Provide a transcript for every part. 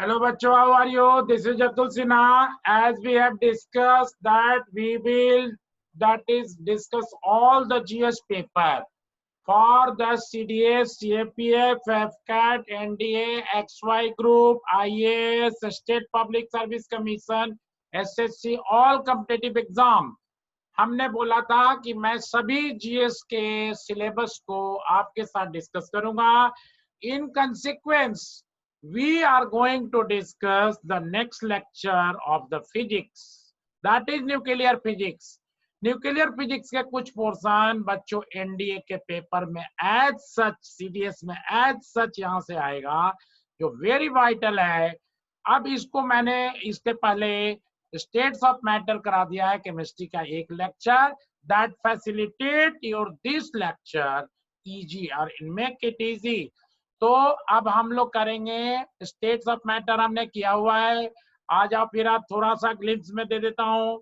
Hello, bachcho. How are you? This is Jatul Sinha. As we have discussed that we will discuss all the GS paper for the CDS, CAPF, FCAT, NDA, XY Group, IAS, State Public Service Commission, SSC, all competitive exam. हमने बोला था कि मैं सभी GS के syllabus को आपके साथ डिस्कस करूंगा. इन consequence we are going to discuss the next lecture of the physics, that is nuclear physics. Nuclear physics के कुछ पोर्शन बच्चों एनडीए के पेपर में एज सच, सीडीएस में एज सच यहां से आएगा, जो वेरी वाइटल है. अब इसको मैंने इसके पहले स्टेट्स ऑफ मैटर करा दिया है केमिस्ट्री का एक lecture, that facilitate your this lecture easy और इन मेक इट इजी. तो अब हम लोग करेंगे स्टेट्स ऑफ मैटर, हमने किया हुआ है. आ जाओ फिर आप थोड़ा सा ग्लिम्स में दे देता हूं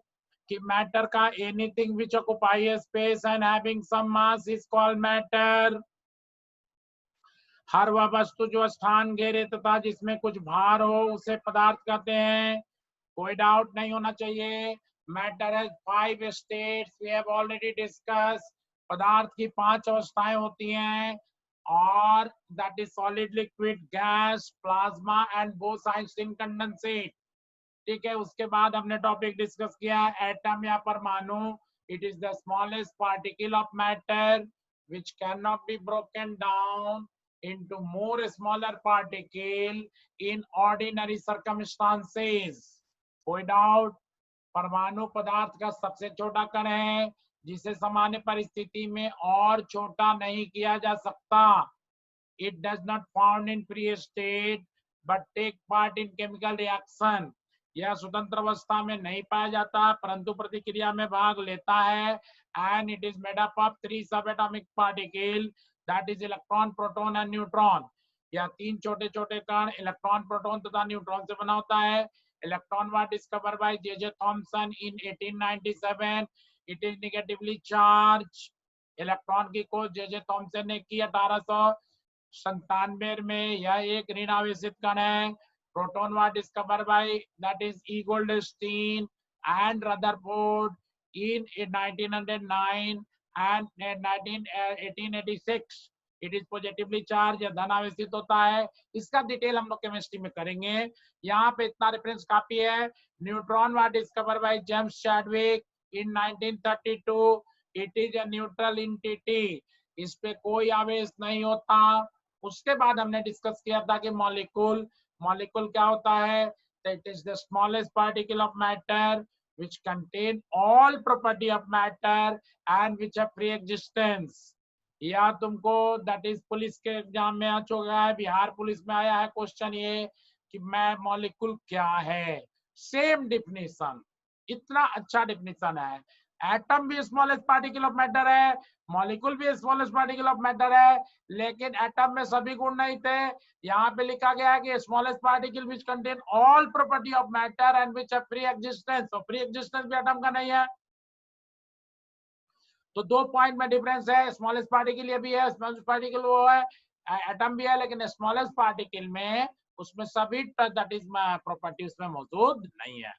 कि मैटर का anything which occupy space and having some mass is called matter. हर वह वस्तु जो स्थान घेरे तथा जिसमें कुछ भार हो उसे पदार्थ कहते हैं. कोई डाउट नहीं होना चाहिए. Matter has 5 states, we have already discuss. पदार्थ की 5 अवस्थाएं होती हैं, और that is solid, liquid, gas, plasma and Bose-Einstein condensate. ठीक है. उसके बाद हमने टॉपिक डिस्कस किया एटम या परमाणु. It is the smallest particle of matter which cannot be broken down into more smaller particle in ordinary circumstances. कोई doubt? परमाणु पदार्थ का सबसे छोटा कण है जिसे सामान्य परिस्थिति में और छोटा नहीं किया जा सकता. It does not found in free state but take part in chemical reaction. यह स्वतंत्र अवस्था में नहीं पाया जाता परंतु प्रतिक्रिया में भाग लेता है. And it is made up of 3 subatomic particles, that is electron, proton and neutron. यह 3 छोटे छोटे कण इलेक्ट्रॉन, प्रोटॉन तथा न्यूट्रॉन से बना होता है. Electron was discovered by J.J. Thomson in 1897. It is negatively charged. Electron की खोज J.J. थॉमसन ने की 1897 में. यह एक ऋण आवेशित कण है. Proton was discovered by, that is E. Goldstein and Rutherford in 1909 and 1886. It is positively charged, धन आवेशित होता है. इसका डिटेल हम लोग केमिस्ट्री में करेंगे. यहाँ पे इतना रेफरेंस काफी है. Neutron was discovered by James Chadwick in 1932. It is a neutral entity. इस पे कोई आवेश नहीं होता. उसके बाद हमने डिस्कस किया था कि मॉलिक्यूल क्या होता है. It is the smallest particle of matter which contain all property of matter and which have free existence. या तुमको दैट इज पुलिस के एग्जाम में आ चुका है, बिहार पुलिस में आया है क्वेश्चन ये कि मैं मॉलिक्यूल क्या है. सेम डिफिनेशन, इतना अच्छा डिफिनेशन है. एटम भी स्मॉलेस्ट पार्टिकल ऑफ मैटर है, मॉलिक्यूल भी स्मॉलेस्ट पार्टिकल ऑफ मैटर है, लेकिन एटम में सभी गुण नहीं थे. यहाँ पे लिखा गया है कि smallest particle which contain all property of matter and which have free existence. तो फ्री एग्जिस्टेंस भी एटम का नहीं है. तो 2 पॉइंट में डिफरेंस है. स्मॉलेस्ट पार्टिकल ये भी है, स्मॉलेस्ट पार्टिकल वो है, एटम भी है, लेकिन स्मॉलेस्ट पार्टिकल में उसमें सभी दैट इज प्रॉपर्टी उसमें मौजूद नहीं है.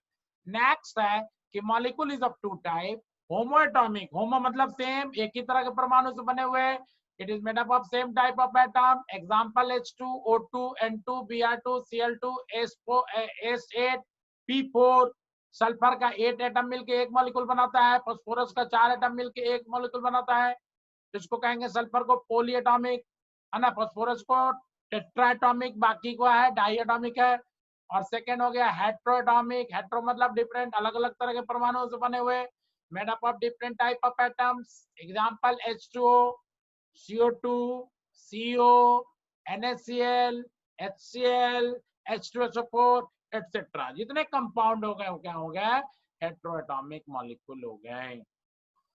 नेक्स्ट है कि molecule is of 2 type. Homo atomic, homo मतलब सेम, एक ही तरह के परमाणु से बने हुए. It is made up of same type of atom. Example H2O2 N2 Br2 Cl2 S8 P4. Sulphur का 8 एटम मिलके एक मॉलिक्यूल बनाता है. फास्फोरस का 4 एटम मिलके एक मॉलिक्यूल बनाता है. इसको कहेंगे सल्फर को पॉली एटॉमिक है ना, फास्फोरस को टेट्रा एटॉमिक, बाकी को है डाई एटॉमिक है. और सेकेंड हो गया हेट्रो एटॉमिक. हेट्रो मतलब डिफरेंट, अलग अलग तरह के परमाणुओं से बने हुए, made up of different type of atoms. Example H2O, CO2, CO, NaCl, HCl, H2SO4 etcetera. जितने कंपाउंड हो गए वो क्या हो गए, हेट्रोएटॉमिक मॉलिक्यूल हो गए.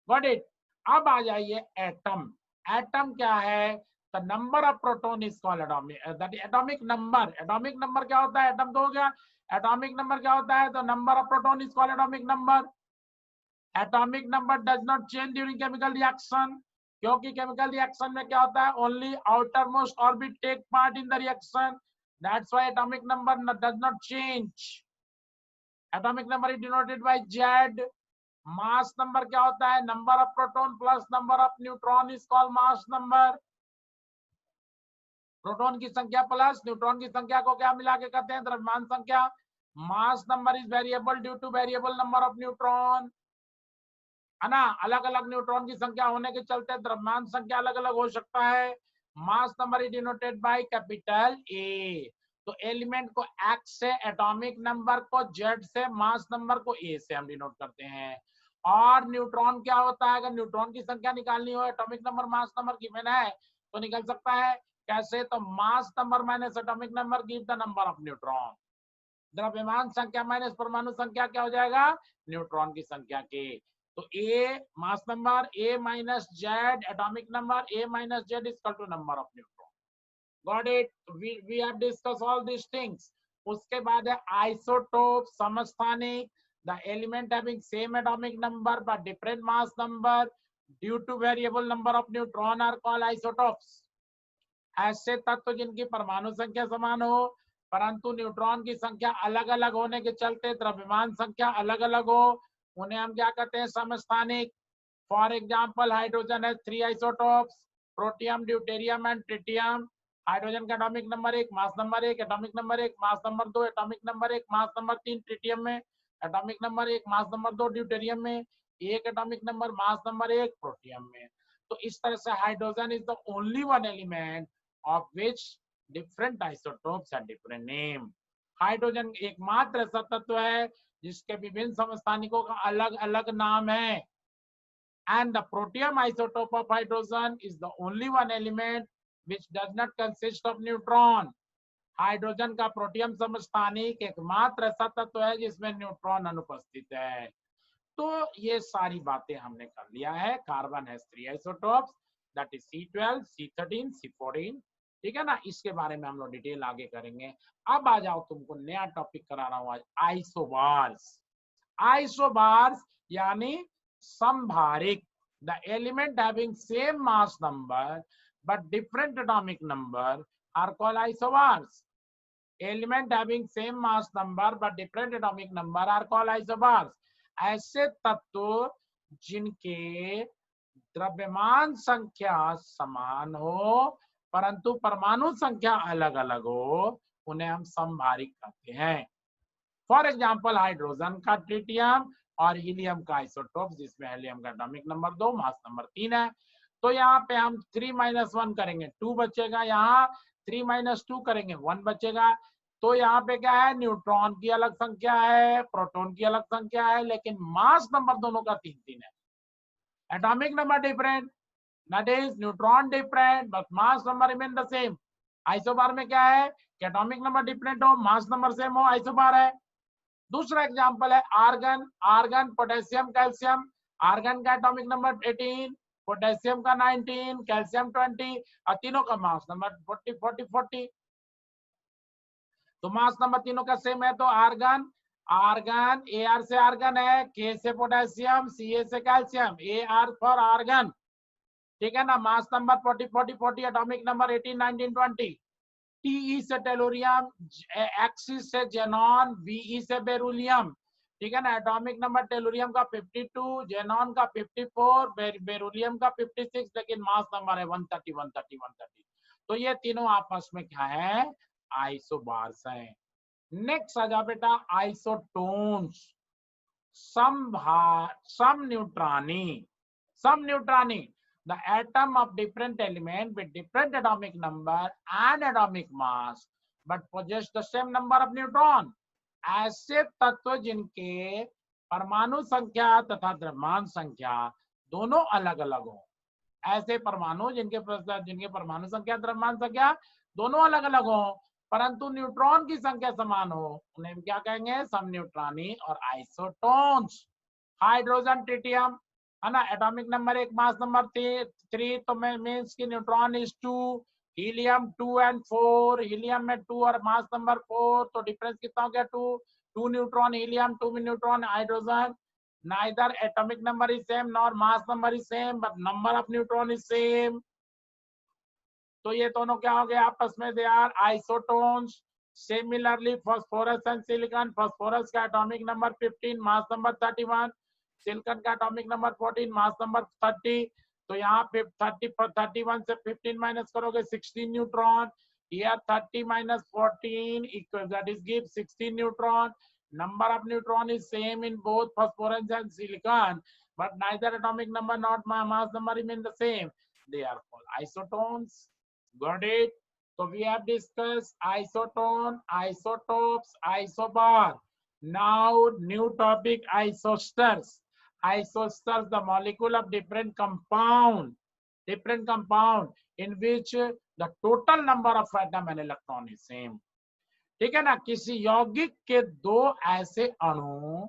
Got it. अब आ जाइए एटम. एटम क्या है? The number of proton is called atomic, that atomic number. Atomic number क्या होता है? एटम तो हो गया. एटॉमिक नंबर क्या होता है? The number of proton is called atomic number. Atomic number does not change during chemical reaction, क्योंकि केमिकल रिएक्शन में क्या होता है, only outer most orbit take part in the reaction. That's why atomic number does not change. Atomic number is denoted by Z. Mass number क्या होता है? Number of proton plus number of neutron is called mass number. Proton की संख्या plus neutron की संख्या को क्या मिला के कहते हैं? द्रव्यमान संख्या. मास number is variable due to variable number of neutron, है ना. अलग अलग न्यूट्रॉन की संख्या होने के चलते द्रव्यमान संख्या अलग अलग हो सकता है. मास number is denoted by capital A. तो एलिमेंट को एक्स से, एटॉमिक नंबर को जेड से, मास नंबर को ए से हम डिनोट करते हैं. और न्यूट्रॉन क्या होता है? अगर न्यूट्रॉन की संख्या निकालनी हो, atomic number mass number given है तो निकल सकता है. कैसे? तो mass number minus atomic number give the number of neutron. द्रव्यमान संख्या माइनस परमाणु संख्या क्या हो जाएगा? न्यूट्रॉन की संख्या के. तो A mass number, A minus Z atomic number, A minus Z is equal to number of neutron. Got it? We have discuss all this things. उसके बाद है आइसोटोप, समस्थानिक. The element having same atomic number but different mass number due to variable number of neutron are called isotopes. ऐसे तत्व जिनकी परमाणु संख्या समान हो परंतु न्यूट्रॉन की संख्या अलग अलग होने के चलते द्रव्यमान संख्या अलग अलग हो, उन्हें हम क्या कहते हैं? समस्थानिक. फॉर एग्जांपल हाइड्रोजन है 3 isotopes, protium, deuterium and tritium. Hydrogen का atomic number 1, mass number 1, atomic number 1, mass number 2, atomic number 1, mass number 3 tritium में, atomic number 1, mass number 2 deuterium में, एक atomic number mass number 1 protium में. तो इस तरह से hydrogen is the only one element of which different isotopes have different name. Hydrogen एकमात्र ऐसा तत्व है जिसके विभिन्न समस्थानिकों का अलग अलग नाम है. And the protium isotope of hydrogen is the only one element which does not consist of neutron. Hydrogen का प्रोटियम समस्थानिक एकमात्र ऐसा तत्व है जिसमें न्यूट्रॉन अनुपस्थित है. तो ये सारी बातें हमने कर लिया है. Carbon has 3 isotopes, that is C12, C13, C14. ठीक है ना. इसके बारे में हम लोग डिटेल आगे करेंगे. अब आ जाओ, तुमको नया टॉपिक करा रहा हूं आज, आइसोबार्स. आइसोबार्स यानी समभारिक. The element having same mass number but different atomic number are called isobars. Element having same mass number but different atomic number are called isobars. ऐसे तत्व जिनके द्रव्यमान संख्या समान हो परंतु परमाणु संख्या अलग अलग हो, उन्हें हम समभारिक कहते हैं. फॉर एग्जांपल हाइड्रोजन का ट्रिटियम और हीलियम का आइसोटोप जिसमें हीलियम का एटॉमिक नंबर 2, मास नंबर 3 है. तो यहाँ पे हम 3 - 1 करेंगे, 2 बचेगा. यहाँ 3 - 2 करेंगे, 1 बचेगा. तो यहाँ पे क्या है? न्यूट्रॉन की अलग संख्या है, प्रोटॉन की अलग संख्या है, लेकिन मास नंबर दोनों का 3 है. Atomic number different, that is neutron different but mass number remain the same. Isobar में क्या है कि एटॉमिक नंबर डिफरेंट हो, मास नंबर सेम हो, आइसोबार है. दूसरा एग्जांपल है argon. Argon, potassium, calcium. Argon का एटॉमिक नंबर 18, पोटेशियम का 19, कैल्शियम 20 और तीनों का मास नंबर 40 40 40. तो मास नंबर तीनों का सेम है. तो आर्गन, आर्गन Ar से आर्गन है, K से पोटेशियम, Ca से कैल्शियम, Ar फॉर आर्गन. ठीक है ना. Mass number 40 40 40, atomic number 18 19 20. Te से टेलोरियम, Xe से जेनॉन, Ve से बेरुलियम. ठीक है ना. एटॉमिक नंबर टेलोरियम का 52, जेनॉन का 54, बेरुलियम का 56, लेकिन मास नंबर है 130 130 130. तो ये तीनों आपस में क्या है? आइसोबार्स हैं. नेक्स्ट आ जाओ बेटा, isotones. समन्यूट्रॉनी. समन्यूट्रॉनी, the atom of different element with different atomic number and atomic mass but possess the same number of neutron. ऐसे तत्व जिनके परमाणु संख्या तथा द्रव्यमान संख्या दोनों अलग अलग हो. ऐसे परमाणु जिनके परमाणु संख्या द्रव्यमान संख्या दोनों अलग अलग हो परंतु न्यूट्रॉन की संख्या समान हो, उन्हें हम क्या कहेंगे? समन्यूट्रॉनी और आइसोटोन्स. हाइड्रोजन, ट्रिटियम, है ना. एटॉमिक नंबर 1, मास नंबर 3, तो मींस की neutron is 2. Helium 2 and 4, helium में 2 और मास नंबर 4, तो डिफरेंस कितना हो गया? 2 neutron helium, 2 neutron hydrogen. Neither atomic number is same nor mass number is same but number of neutron is same. तो ये दोनों क्या हो गए आपस में? They are isotones. Similarly, phosphorus and silicon. Phosphorus का atomic number 15, mass number 31. Silicon का atomic number 14, mass number 30. तो यहाँ पे 31 से 15 माइनस करोगे 16 neutron. Here 30 minus 14 equals, that is gives 16 neutron. Number of neutron is same in both phosphorus and silicon, but neither atomic number nor mass number remain the same. They are called isotones. Got it? So we have discussed isotone, isotopes, isobar. Now new topic, isosters. Isosters, the molecule of different compound in which the total number of atom and electron is same. ठीक है ना. किसी यौगिक के दो ऐसे अणु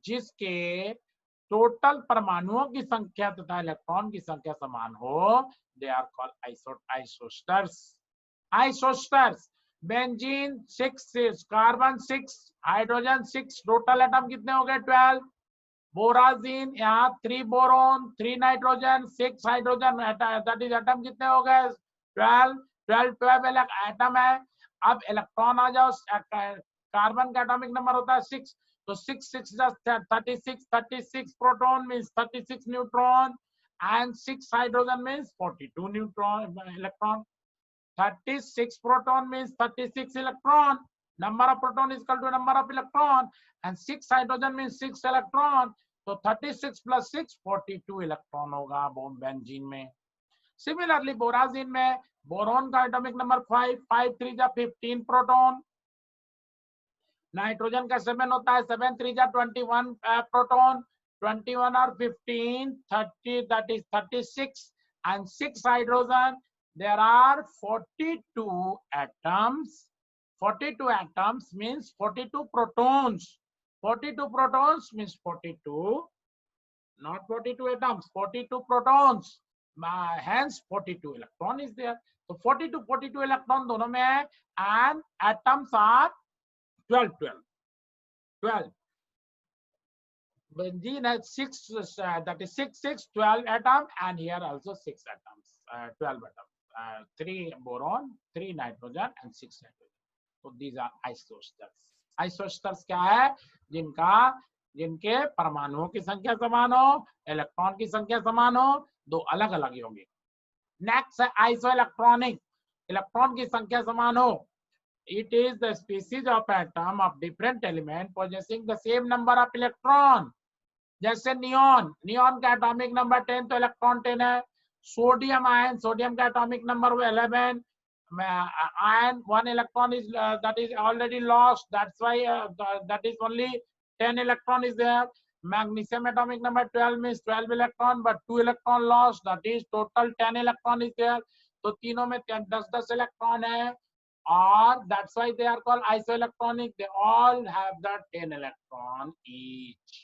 जिसके टोटल परमाणुओं की संख्या तथा इलेक्ट्रॉन की संख्या समान हो, they are called isosteres. Isosteres. Benzene 6, carbon 6, hydrogen 6, total atom कितने हो गए 12. बोराजीन यहाँ 3 boron 3 nitrogen 6 hydrogen, that is atom कितने हो गए 12 एटम है. अब इलेक्ट्रॉन आ जाओ. कार्बन का एटॉमिक नंबर होता है 6, तो 6 36 proton means 36 neutron and 6 hydrogen means 42 neutron electron. 36 proton means 36 electron. Number of proton is equal to number of electron, and 6 hydrogen means 6 electron. So 36 plus 6 42 electron होगा benzene में. Similarly बोराजीन में boron का atomic number 5, 5 3 जा 15 proton. Nitrogen का 7 होता है 7 3 जा 21 proton. 21 और 15 30, that is 36 and 6 hydrogen. There are 42 atoms. 42 atoms means 42 protons. 42 protons means 42, not 42 atoms, 42 protons. Hence 42 electron is there. So 42 electron दोनों में है, and atoms are 12. Benzene has 6, that is 6, 12 atom, and here also 6 atoms, 12 atoms. 3 boron, 3 nitrogen, and 6 hydrogen. So these are isosters. Isosters क्या है? जिनके परमाणुओं की संख्या समान हो, इलेक्ट्रॉन की संख्या समान हो, दो अलग अलग यौगिक. नेक्स्ट है आइसो इलेक्ट्रॉनिक. इलेक्ट्रॉन की संख्या समान हो. It is the species of atom of different element possessing the same number of electron. जैसे नियॉन का एटॉमिक नंबर 10, तो इलेक्ट्रॉन 10 है. सोडियम आयन, सोडियम का atomic number 11. Iron 1 electron is that is already lost, that's why that is only 10 electron is there. Magnesium atomic number 12 means 12 electron, but 2 electron lost, that is total 10 electron is there. तो तीनों में 10 electron है, और that's why they are called isoelectronic. They all have the 10 electron each.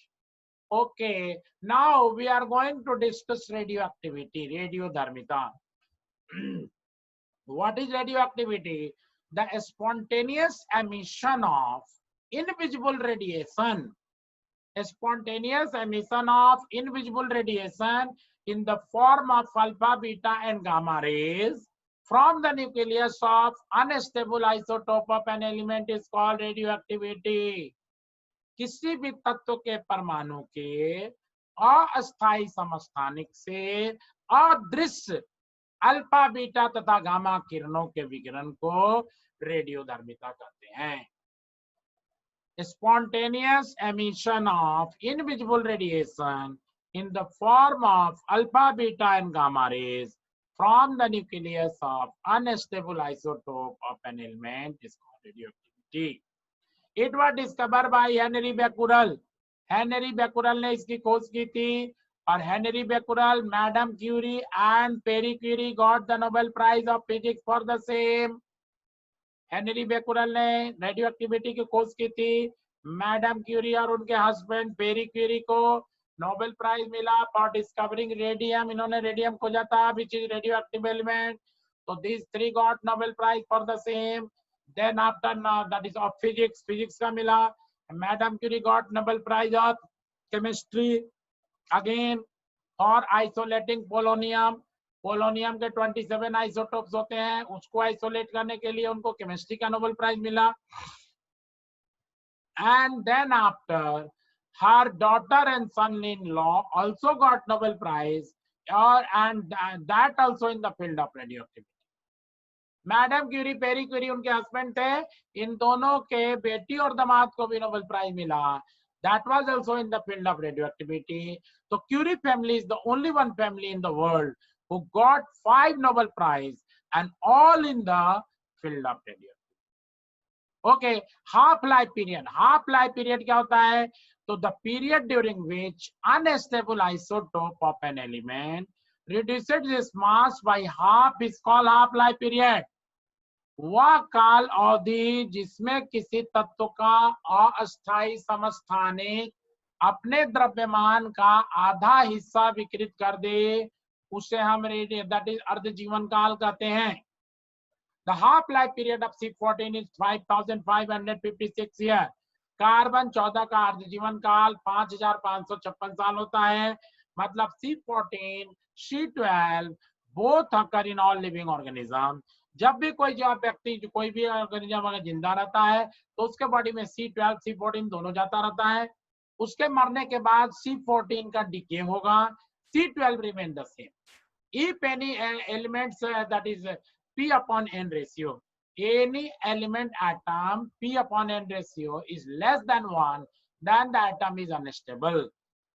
Okay, now we are going to discuss radioactivity, radiodharmita. What is radioactivity? The spontaneous emission of invisible radiation. Spontaneous emission of invisible radiation in the form of alpha, beta, and gamma rays from the nucleus of unstable isotope of an element is called radioactivity. किसी भी तत्व के परमाणु के अस्थायी समस्थानिक से अदृश्य अल्फा, बीटा तथा गामा किरणों के विकिरण को रेडियोधर्मिता कहते हैं. Spontaneous emission of invisible radiation in the form of alpha, beta, and gamma rays from the nucleus of unstable isotope of an element is called radioactivity. It was discovered by Henry Becquerel. Henry Becquerel ने इसकी खोज की थी, और Henry Becquerel, Madame Curie, and Pierre Curie got the Nobel Prize of Physics for the same. Henry Becquerel ने radioactivity की खोज की थी. मैडम क्यूरी और उनके हस्बैंड पेरी क्यूरी को नोबेल प्राइज मिला फॉर डिस्कवरिंग रेडियम. इन्होंने रेडियम खोजा था, which is radioactive element. So these three got Nobel Prize for the same. Then after that is of physics, physics का मिला. Madame Curie got Nobel Prize of chemistry again for isolating polonium. Polonium के 27 isotopes होते हैं, उसको isolate करने के लिए उनको केमिस्ट्री का नोबेल प्राइज मिला। And then after her daughter and son-in-law also got Nobel Prize, and that also in the field of radioactivity. Madam Curie, Pierre Curie उनके हस्बैंड थे, इन दोनों के बेटी और दामाद को भी नोबेल प्राइज मिला। That was also in the field of radioactivity. So Curie family is the only one family in the world who got 5 Nobel Prize and all in the field of radioactivity. Okay, half life period. Half life period क्या होता है? So the period during which unstable isotope of an element reduces its mass by half is called half life period. वह काल अवधि जिसमें किसी तत्व का अस्थायी समस्थानिक अपने द्रव्यमान का आधा हिस्सा विकृत कर दे, उसे हम दैट इज अर्ध जीवन काल कहते हैं। The half life period of C14 is 5556 years. Carbon 14 का अर्ध जीवन काल 5556 साल होता है। मतलब C14, C12 both occur in all living organisms. जब भी कोई जो व्यक्ति जो कोई भी ऑर्गेनिज्म अगर जिंदा रहता है तो उसके बॉडी में C12, C14 दोनों जाता रहता है। उसके मरने के बाद C14 का डिके होगा, C12 remain the same. If any elements that is P upon N ratio, any element atom P upon N ratio is less than 1, then the atom is unstable.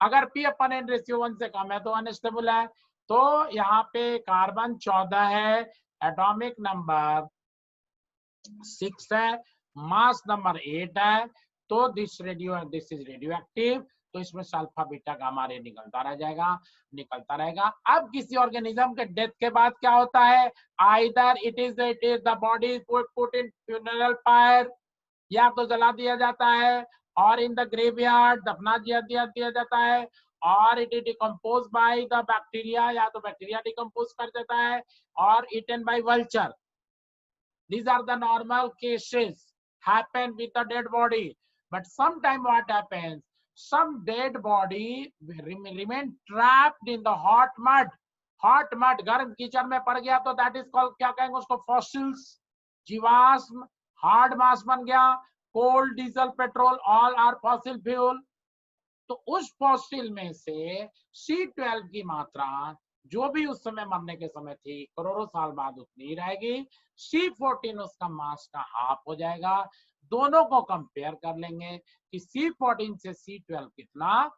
अगर P upon N ratio 1 से कम है तो unstable है। तो यहाँ पे carbon 14 है, atomic number 6 है, मास नंबर 8 है, तो दिस इज रेडियो एक्टिव। तो इसमें सल्फा बीटा गामा रे निकलता रहेगा। अब किसी ऑर्गेनिज्म के डेथ के बाद क्या होता है? Either it is the body put in funeral fire, या तो जला दिया जाता है, और इन द ग्रेवयार्ड दफना दिया जाता है, और it is decompose by the bacteria, या तो बैक्टीरिया डिकम्पोज कर देता है, और eaten by vulture. These are the normal cases happen with the dead body. But sometime what happens? Some dead body remain trapped in the hot mud. Hot mud, गर्म कीचड़ में पड़ गया तो that is called, क्या कहेंगे उसको? fossils, जीवाश्म, hard mass बन गया, coal, diesel, petrol, all are fossil fuel. तो उस फॉसिल में से C12 की मात्रा जो भी उस समय मरने के समय थी, करोड़ों साल बाद उतनी ही रहेगी। C14 उसका मास का हाफ हो जाएगा। दोनों को कंपेयर कर लेंगे कि C14 से C12 कितना,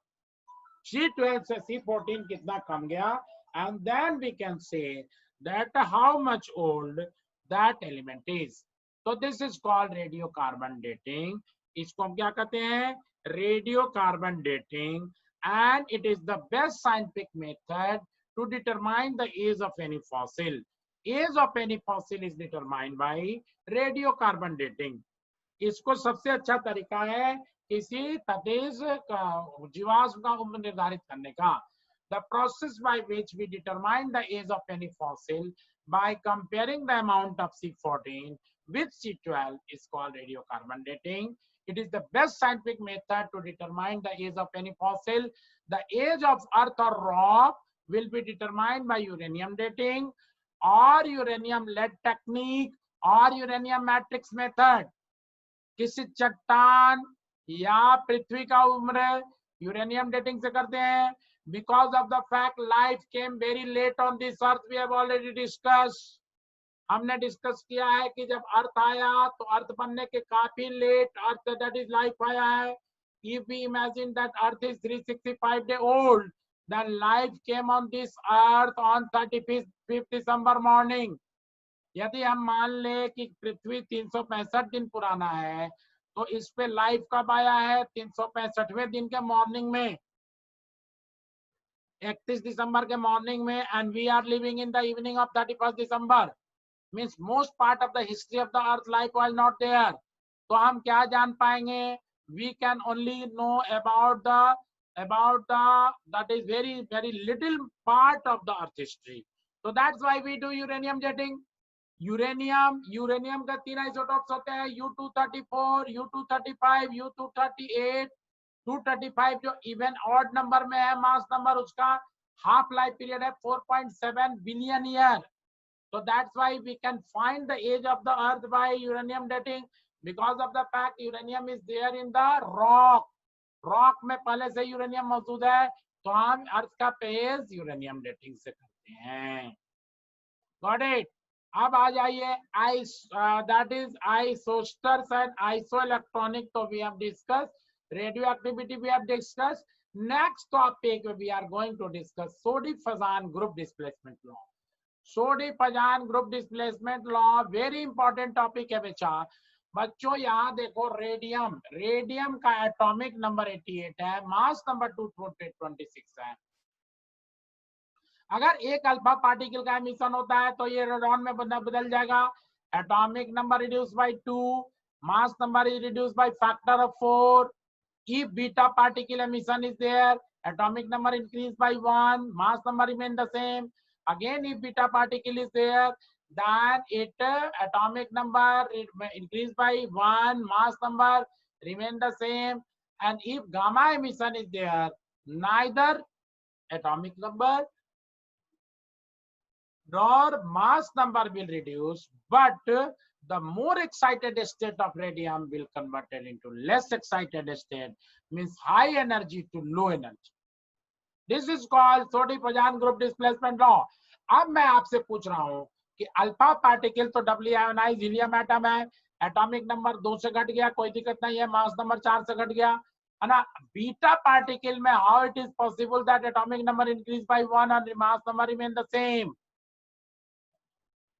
C12 से C14 कितना कम गया, and then we can say that how much old that element is. So this is called radiocarbon dating. इसको हम क्या कहते हैं? Radiocarbon dating, and it is the best scientific method to determine the age of any fossil. Age of any fossil is determined by radiocarbon dating. इसको सबसे अच्छा तरीका है किसी तटेज जीवाश्म का उम्र निर्धारित करने का। The process by which we determine the age of any fossil by comparing the amount of C14 with C12 is called radiocarbon dating. It is the best scientific method to determine the age of any fossil. The age of Earth or rock will be determined by uranium dating or uranium lead technique or uranium matrix method. किसी चट्टान या पृथ्वी का उम्र uranium dating से करते हैं। Because of the fact life came very late on this earth, we have already discussed. हमने discuss किया है कि जब अर्थ आया तो अर्थ बनने के काफी late earth that is life आया है। If we imagine that earth is 365 days old, then life came on this earth on 35th December morning. यदि हम मान ले कि पृथ्वी 365 दिन पुराना है तो इस पे लाइफ कब आया है? 365वें दिन के मॉर्निंग में, 31 दिसंबर के मॉर्निंग में, and we are living in the evening of 31 December. Means most part of the history of the earth life was not there. तो हम क्या जान पाएंगे? We can only know about the that is very little part of the earth history. So that's why we do uranium dating. Uranium का 3 isotopes होते हैं, U234, U235, U238। 235 जो even odd number में है मास नंबर उसका, half life period है 4.7 billion year. So that's why we can find the age of the earth by uranium dating, because of the fact uranium is there in the rock. Rock में पहले से uranium मौजूद है, तो हम अर्थ का page uranium dating से करते हैं. Got it. अब आ जाइए that is isosteres and isoelectronic. तो we have discuss radioactivity, we have discuss. Next topic we are going to discuss Soddy Fajans group displacement law. Soddy Fajans group displacement law very important topic है बच्चों. यहाँ देखो radium, radium का atomic number 88 है, मास number 226 है. अगर एक alpha particle का एमिशन होता है तो ये रेडॉन में बदल जाएगा. Atomic number reduce by 2, mass number is reduce by factor of 4. If beta particle emission is there, atomic number increase by 1, mass number remain the same. Again, if beta particle is there, then it atomic number increase by 1, mass number remain the same. And if gamma emission is there, neither atomic number nor mass number will reduce, but the more excited state of radium will converted into less excited state, means high energy to low energy. This is called Soddy Fajans group displacement law. अब मैं आपसे पूछ रहा हूं कि alpha particle तो doubly ionise helium atom है, atomic number 2 से घट गया, कोई दिक्कत नहीं है, मास नंबर 4 से घट गया, है ना. बीटा पार्टिकल में how it is possible that atomic number increase by 1 और mass number remain the same?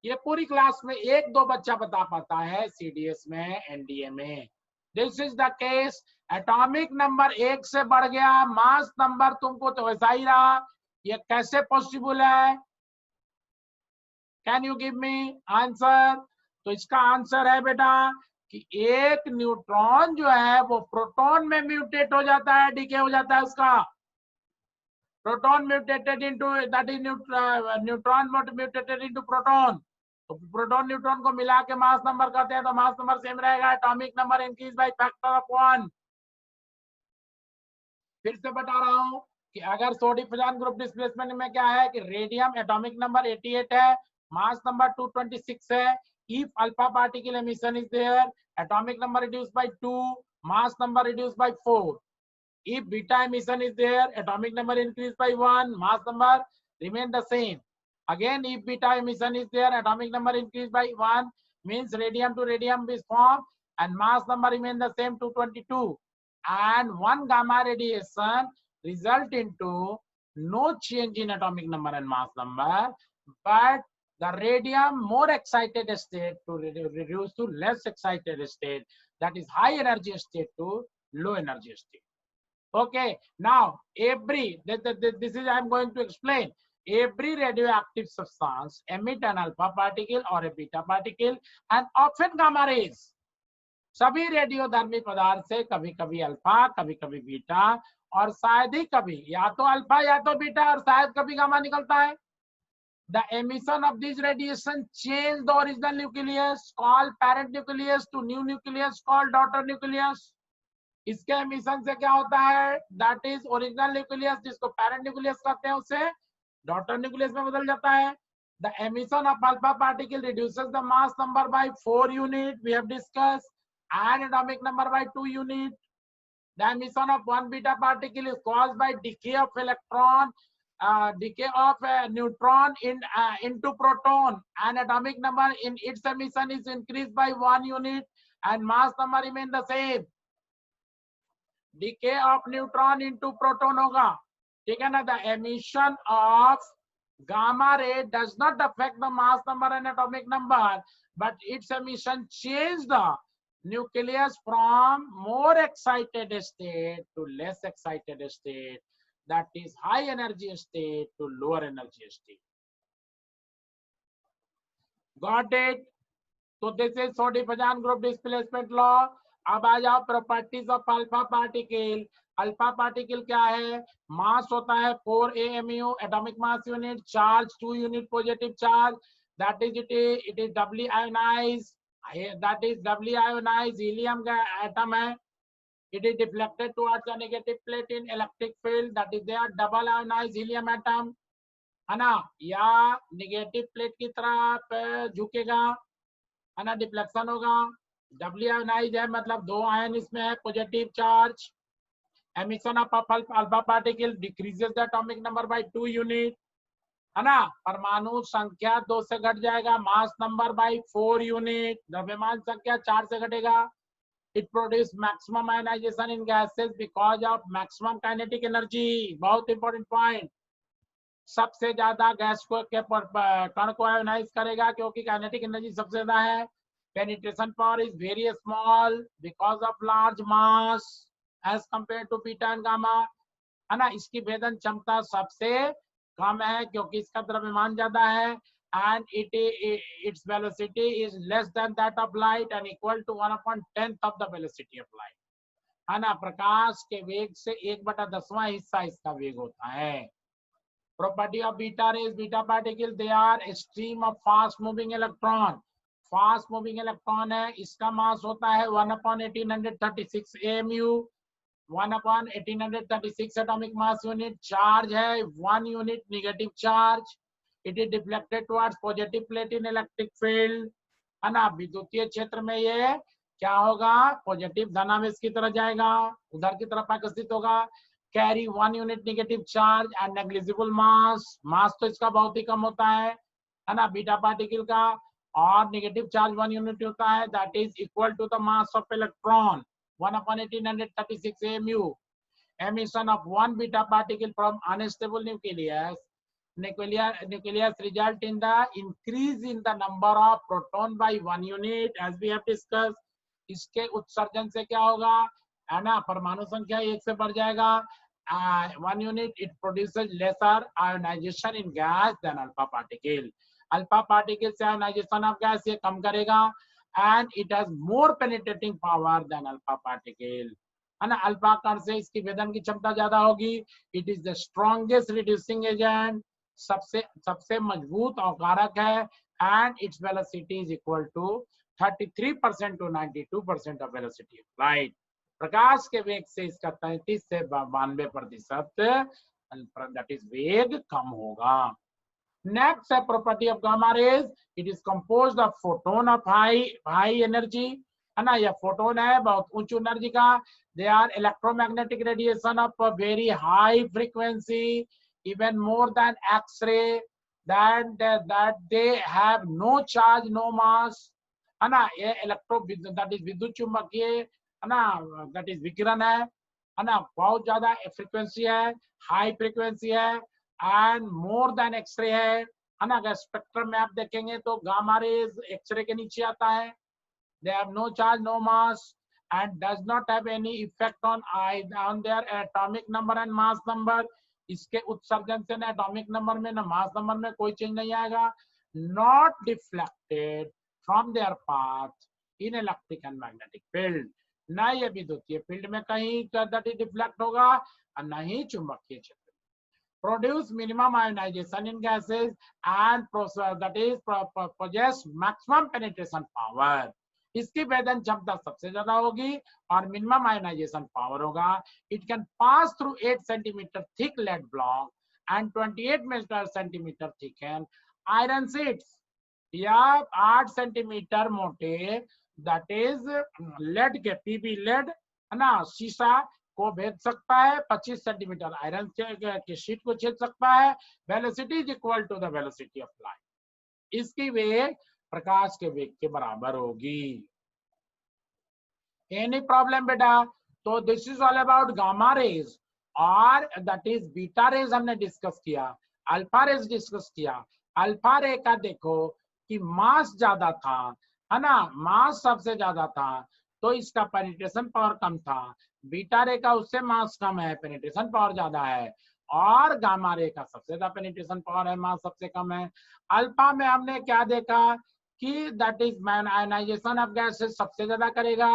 ये पूरी क्लास में एक दो बच्चा बता पाता है, सीडीएस में, एनडीए में. This is the case. Atomic number 1 से बढ़ गया, मास नंबर तुमको तो वैसा ही रहा. ये कैसे पॉसिबल है? Can you give me answer? तो इसका आंसर है बेटा कि एक न्यूट्रॉन जो है वो प्रोटॉन में म्यूटेट हो जाता है, डीके हो जाता है उसका. Proton mutated into, that is neutron mutated into proton. तो प्रोटॉन न्यूट्रॉन को मिला के मास नंबर करते हैं तो मास नंबर सेम रहेगा, atomic number increase by factor of 1. फिर से बता रहा हूं कि अगर सोडी-फजान ग्रुप डिस्प्लेसमेंट में क्या है कि रेडियम एटॉमिक नंबर 88 है, मास नंबर 226 है. If alpha particle emission is there, atomic number reduce by 2, mass number reduce by 4. If beta emission is there, atomic number increase by 1, mass number remain the same. Again, if beta emission is there, atomic number increase by 1, means radium to radium is formed and mass number remain the same, 222. And one gamma radiation result into no change in atomic number and mass number, but the radium more excited state to reduce to less excited state, that is high energy state to low energy state. Okay, now every this is I am going to explain. Every radioactive substance emit an alpha particle or a beta particle and often gamma rays. सभी रेडियोधर्मी पदार्थ से कभी कभी alpha, कभी कभी beta, और शायद ही कभी या तो अल्फा या तो बीटा और शायद कभी गामा निकलता है. The emission of this radiation change the original nucleus called parent nucleus to new nucleus called daughter nucleus. इसके एमिशन से क्या होता है? दैट इज ओरिजिनल न्यूक्लियस जिसको पेरेंट न्यूक्लियस कहते हैं, उसे डॉटर न्यूक्लियस में बदल जाता है. The emission of alpha particle reduces the mass number by 4 unit, we have discuss, and atomic number by 2 unit. The emission of one beta particle is caused by decay of electron, decay of a neutron into proton, and atomic number in its emission is increased by 1 unit and mass number remain the same. Decay of neutron into proton होगा, ठीक है ना. The emission of gamma ray does not affect the mass number and atomic number, but its emission changes the nucleus from more excited state to less excited state, that is high energy state to lower energy state. Got it? So this is Soddy Fajans group displacement law. अब आ जाओ properties of alpha particle. Alpha particle क्या है? Mass होता है 4 AMU, atomic mass unit, charge 2 unit positive charge, that is it is doubly ionise, that is doubly ionise helium का atom है. It is deflected towards the negative plate in electric field, that is there double ionized helium atom, है ना, या negative plate की तरफ झुकेगा, है ना, डिफ्लेक्शन होगा। डबली आयोनाइज है मतलब 2 आयन इसमें है, positive charge. Emission of alpha particle decreases the atomic number by 2 unit, है ना, परमाणु संख्या 2 से घट जाएगा, मास नंबर बाय 4 यूनिट, द्रव्यमान संख्या 4 से घटेगा। It produce maximum ionization in gases because of maximum kinetic energy, बहुत इंपॉर्टेंट पॉइंट। सबसे ज्यादा गैस को के कण को आयोनाइज करेगा क्योंकि काइनेटिक एनर्जी सबसे ज्यादा है। Penetration power is very small because of large mass as compare to beta and gamma, है ना। इसकी भेदन क्षमता सबसे कम है क्योंकि इसका द्रव्यमान ज्यादा है, and its velocity is less than that of light and equal to 1/10 of the velocity of light, है ना। प्रकाश के वेग से 1/10वां हिस्सा इसका वेग होता है। Property of beta rays, beta particle, they are a stream of fast moving electron. Fast moving electron है, इसका मास होता है 1/1836 AMU, 1/1836 atomic mass unit, charge है 1 unit negative charge. It is deflected towards positive plate in electric field, है ना। विद्युतीय क्षेत्र में ये क्या होगा, पॉजिटिव धनावेश की तरफ जाएगा, उधर की तरफ आकर्षित होगा। Carry 1 unit negative charge and negligible mass, mass तो इसका बहुत ही कम होता है ना, बीटा पार्टिकल का, और नेगेटिव चार्ज 1 यूनिट होता है, that is equal to the mass of electron 1/1836 AMU. Emission of 1 beta particle from unstable nucleus result in the increase in the number of proton by 1 unit, as we have discussed. इसके उत्सर्जन से क्या होगा, है ना, परमाणु संख्या 1 से बढ़ जाएगा, 1 unit. It produces lesser ionization in gas than alpha particle. Alpha particle से आयोनाइजेशन ऑफ गैस ये कम करेगा, and it has more penetrating power than alpha particle, है ना। अल्फा कण से इसकी भेदन की क्षमता ज्यादा होगी। It is the strongest reducing agent, सबसे मजबूत अवकारक है, and its velocity is equal to 33% to 92% of velocity of light. प्रकाश के वेग से इसका 33 से 92% दैट इज वेग कम होगा। Next property of gamma rays, it is composed of photon of high energy, है ना, यह फोटोन है बहुत उच्च एनर्जी का। They are electromagnetic radiation of a very high frequency, even more than X-ray, that they have no charge, no mass, है ना। ये that is विद्युत चुंबकीय, है ना, that is विकिरण है ना, बहुत ज्यादा फ्रीक्वेंसी है, हाई फ्रीक्वेंसी है, एंड मोर देन एक्सरे है ना। अगर स्पेक्ट्रम में आप देखेंगे तो गामा रेज एक्सरे के नीचे आता है। They have no charge, no mass, and does not have any effect on their atomic number and mass number. इसके उत्सर्जन से ना एटॉमिक नंबर में ना मास नंबर में कोई चेंज नहीं आएगा। Not deflected from there path in electric and magnetic field, ना ये विद्युतीय फील्ड में कहीं डिफ्लेक्ट होगा और न ही चुंबकीय क्षेत्र। Produce minimum ionization in gases and that is possess maximum penetration power. इसकी भेदन क्षमता सबसे ज्यादा होगी और मिनिमम आयोनाइजेशन पावर होगा। It can pass through 8 centimeter thick lead block and 28 centimeter thick iron sheets, या 8 सेंटीमीटर मोटे that is lead के पीबी लेड, है ना, शीशा को भेद सकता है, 25 सेंटीमीटर आयरन के शीट को छेद सकता है। Velocity is equal to the velocity of light, इसकी वेग प्रकाश के वेग के बराबर होगी। एनी प्रॉब्लम बेटा? तो this is all about gamma rays, और दैट इज बीटा रेज हमने डिस्कस किया, अल्फा रेज डिस्कस किया। अल्फा रे का देखो कि मास ज्यादा था, है ना, मास सबसे ज्यादा था तो इसका पेनिट्रेशन पावर कम था। बीटा रे का उससे मास कम है, पेनिट्रेशन पावर ज्यादा है, और गामा रे का सबसे ज्यादा पेनिट्रेशन पावर है, मास सबसे कम है। अल्फा में हमने क्या देखा कि that is ionization of gases सबसे ज्यादा करेगा,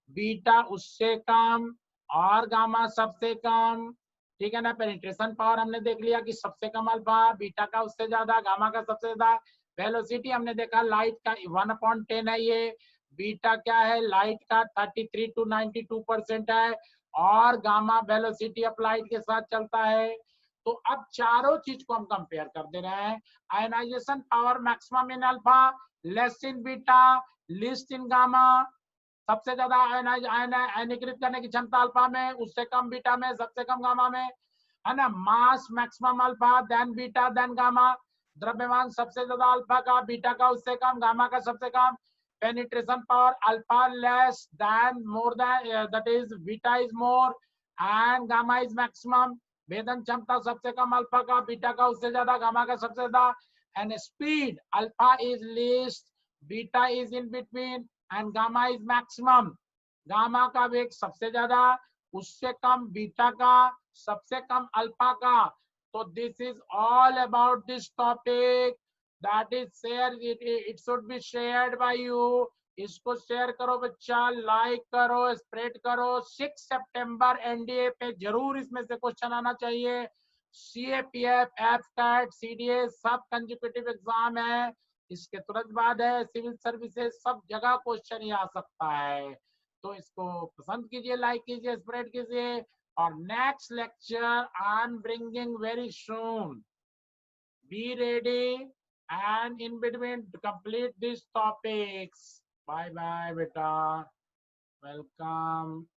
बीटा उससे कम और गामा सबसे कम, ठीक है ना। पेनिट्रेशन पावर हमने देख लिया कि सबसे कम अल्फा, बीटा का उससे ज्यादा, गामा का सबसे ज्यादा। वेलोसिटी हमने देखा लाइट का 1/10 है ये, बीटा क्या है लाइट का 33 to 92% है और गामा वेलोसिटी ऑफ लाइट के साथ चलता है। तो अब चारों चीज को हम कंपेयर कर दे रहे हैं। Ionization power maximum in alpha, less in beta, least in gamma. सबसे ज्यादा आयनीकृत करने की क्षमता अल्फा में, उससे कम बीटा में, सबसे कम गामा में, है ना। Mass maximum alpha then beta then gamma. द्रव्यमान सबसे ज्यादा अल्फा का, बीटा का उससे कम, गामा का सबसे कम। Penetration power alpha less than more than that is beta is more and gamma is maximum. भेदन क्षमता सबसे कम अल्फा का, बीटा का उससे ज्यादा, गामा का सबसे ज्यादा। And speed alpha is least, beta is in between and gamma is maximum. Gamma का वेग सबसे ज्यादा, उससे कम बीटा का, सबसे कम अल्फा का। तो this is all about this topic that is share, it should be shared by you. इसको शेयर करो बच्चा, लाइक करो, स्प्रेड करो। 6 सितंबर एनडीए पे जरूर इसमें से क्वेश्चन आना चाहिए। सीएपीएफ, एफकैट, सीडीए सब कंसेक्यूटिव एग्जाम है। इसके तुरंत बाद है सिविल सर्विसेज, सब जगह क्वेश्चन ही आ सकता है। तो इसको पसंद कीजिए, लाइक कीजिए, स्प्रेड कीजिए। और next lecture I am bringing very soon. Be ready and in between to complete these topics. Bye bye beta, welcome.